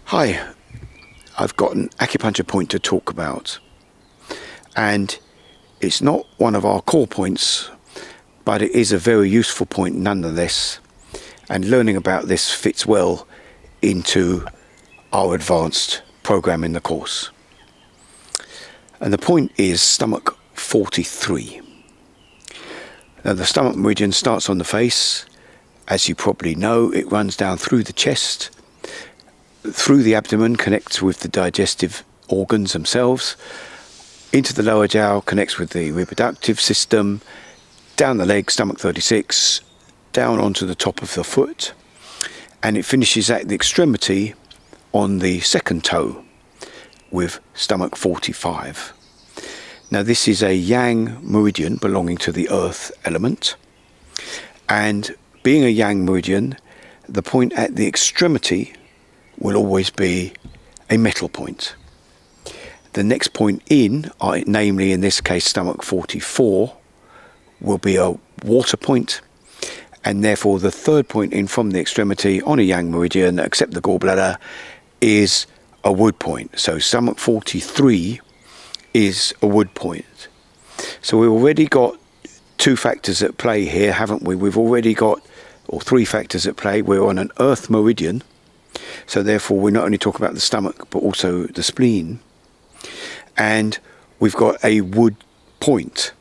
Hi, I've got an acupuncture point to talk about, and it's not one of our core points, but it is a very useful point nonetheless, and learning about this fits well into our advanced program in the course. And the point is stomach 43. Now the stomach meridian starts on the face. As you probably know, it runs down through the chest, through the abdomen, connects with the digestive organs themselves, into the lower jaw, connects with the reproductive system, down the leg, stomach 36, down onto the top of the foot, and it finishes at the extremity on the second toe with stomach 45. Now this is a yang meridian belonging to the earth element, and being a yang meridian, the point at the extremity will always be a metal point. The next point in, namely in this case stomach 44, will be a water point, and therefore the third point in from the extremity on a yang meridian, except the gallbladder, is a wood point. So stomach 43 is a wood point. So we've already got two factors at play here, haven't we? We've already got, or three factors at play. We're on an earth meridian, so therefore we not only talk about the stomach but also the spleen, and we've got a wood point,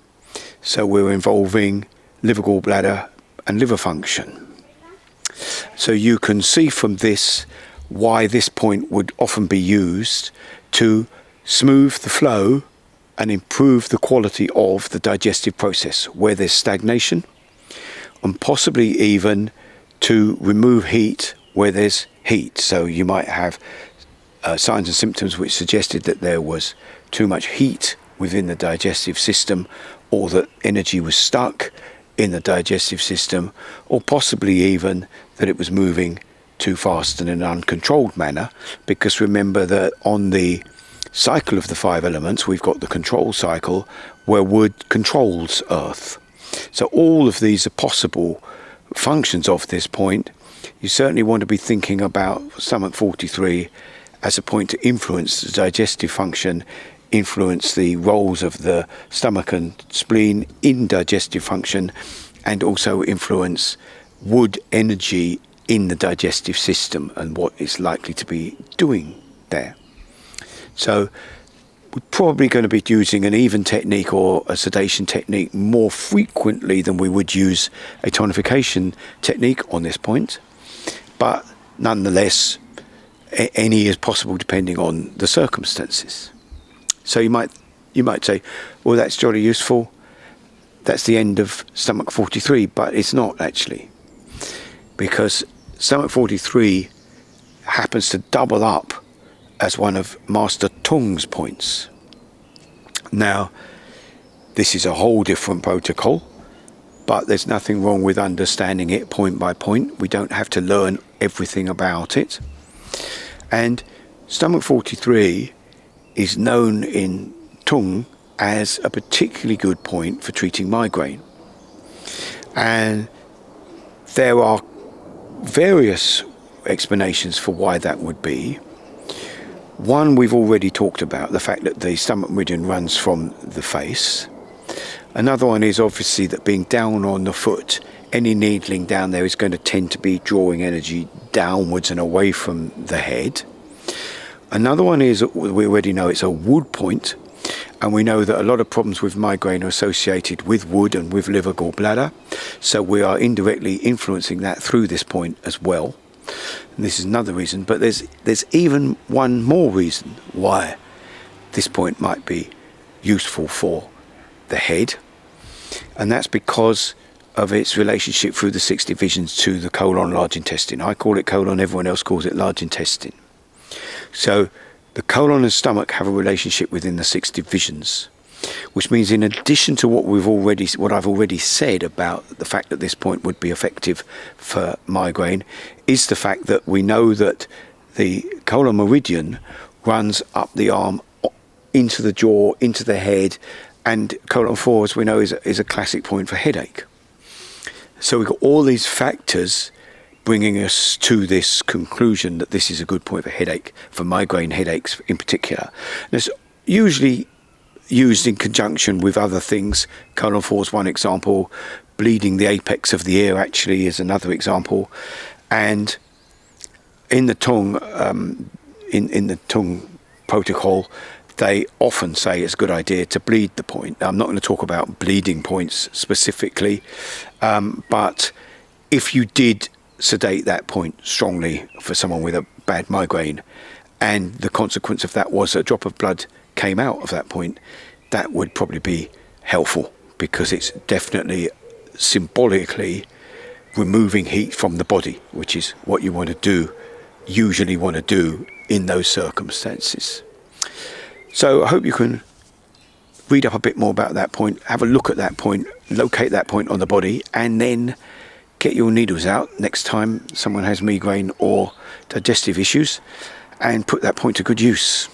so we're involving liver, gallbladder and liver function. So you can see from this why this point would often be used to smooth the flow and improve the quality of the digestive process where there's stagnation, and possibly even to remove heat where there's heat. So you might have signs and symptoms which suggested that there was too much heat within the digestive system, or that energy was stuck in the digestive system, or possibly even that it was moving too fast in an uncontrolled manner. Because remember that on the cycle of the five elements, we've got the control cycle where wood controls earth. So all of these are possible functions of this point. You certainly want to be thinking about stomach 43 as a point to influence the digestive function, influence the roles of the stomach and spleen in digestive function, and also influence wood energy in the digestive system and what it's likely to be doing there. So we're probably going to be using an even technique or a sedation technique more frequently than we would use a tonification technique on this point, but nonetheless any is possible depending on the circumstances. So you might say, well, that's jolly useful, that's the end of stomach 43, but it's not actually, because stomach 43 happens to double up as one of Master Tung's points. Now, this is a whole different protocol, but there's nothing wrong with understanding it point by point. We don't have to learn everything about it. And stomach 43 is known in Tung as a particularly good point for treating migraine. And there are various explanations for why that would be. One we've already talked about, the fact that the stomach meridian runs from the face. Another one is obviously that being down on the foot, any needling down there is going to tend to be drawing energy downwards and away from the head. Another one is, we already know it's a wood point, and we know that a lot of problems with migraine are associated with wood and with liver, gallbladder, so we are indirectly influencing that through this point as well. And this is another reason, but there's even one more reason why this point might be useful for the head, and that's because of its relationship through the 6 divisions to the colon, large intestine. I call it colon, everyone else calls it large intestine. So the colon and stomach have a relationship within the 6 divisions, which means in addition to what I've already said about the fact that this point would be effective for migraine, is the fact that we know that the colon meridian runs up the arm into the jaw, into the head, and colon 4, as we know, is a classic point for headache. So we've got all these factors bringing us to this conclusion that this is a good point for headache, for migraine headaches in particular. And it's usually used in conjunction with other things. Colon 4 is one example. Bleeding the apex of the ear actually is another example. And in the Tung, in the Tung protocol, they often say it's a good idea to bleed the point. Now, I'm not going to talk about bleeding points specifically, but if you did sedate that point strongly for someone with a bad migraine, and the consequence of that was a drop of blood came out of that point, that would probably be helpful, because it's definitely symbolically removing heat from the body, which is what you want to do, usually want to do in those circumstances. So I hope you can read up a bit more about that point, have a look at that point, locate that point on the body, and then get your needles out next time someone has migraine or digestive issues, and put that point to good use.